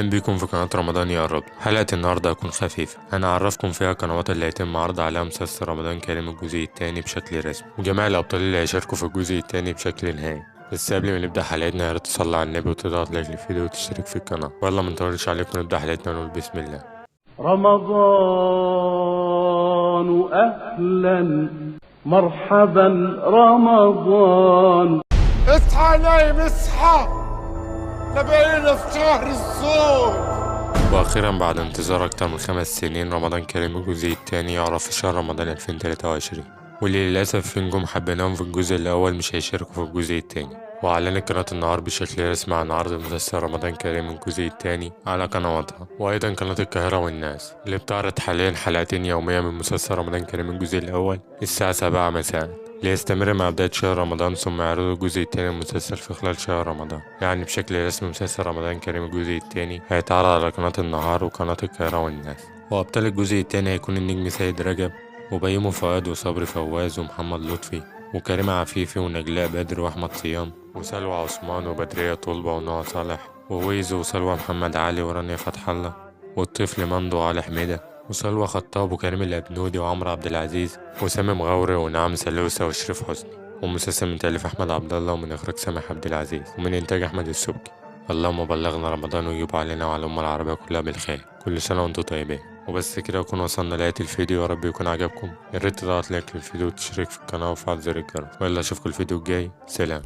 اهلا بيكم في قناة رمضان يا رب. حلقة النهاردة هتكون خفيفة، هنعرفكم فيها القنوات اللي هيتم عرض عليها مسلسل رمضان كريم الجزء التاني بشكل رسمي، وجميع الأبطال اللي هيشاركوا في الجزء التاني بشكل نهائي. بس قبل ما نبدأ حلقتنا يا ريت تصلي على النبي وتضغط لايك للفيديو وتشترك في القناة، ويلا منطولش عليكم نبدأ حلقتنا ونقول بسم الله. رمضان أهلا مرحبا رمضان. اصحى نايم اصحى، بقينا في شهر الصوم. واخيرا بعد انتظار اكتر من 5 سنين رمضان كريم الجزء التاني يعرف في شهر رمضان 2023، واللي للاسف في نجوم حبيناهم في الجزء الاول مش هيشاركوا في الجزء التاني. واعلنت قناة النهار بشكل رسمي عن عرض مسلسل رمضان كريم الجزء التاني على قنواتها، وايضا قناة القاهرة والناس اللي بتعرض حاليا حلقتين يوميا من مسلسل رمضان كريم الجزء الاول الساعة 7 مساء، ليستمر مع بداية شهر رمضان ثم يعرضوا الجزء التاني من المسلسل في خلال شهر رمضان. يعني بشكل رسمي مسلسل رمضان كريم الجزء التاني هيتعرض على قناة النهار وقناة القاهرة والناس. وأبطال الجزء التاني هيكون النجم سيد رجب وبيومي فؤاد وصبري فواز ومحمد لطفي وكريمة عفيفي ونجلاء بدر وأحمد صيام وسلوى عثمان وبدرية طلبة ونوع صالح وويزو وسلوى محمد علي ورانيا فتح الله والطفل مندو وعلي حميدة وسلوى خطاب وكريم الأبنودي وعمرو عبد العزيز وسامي مغاوري ونعم سلوسة وشريف حسني. ومسلسل من تأليف أحمد عبد الله ومن إخراج سامح عبد العزيز ومن إنتاج أحمد السبكي. اللهم بلغنا رمضان ويجيب علينا وعلى الأمة العربية كلها بالخير، كل سنة وأنتم طيبين. وبس كده نكون وصلنا لنهاية الفيديو، يا رب يكون عجبكم. يا ريت تضغط لايك للفيديو وتشترك في القناة وفعل زر الجرس، ويلا أشوفكم الفيديو الجاي. سلام.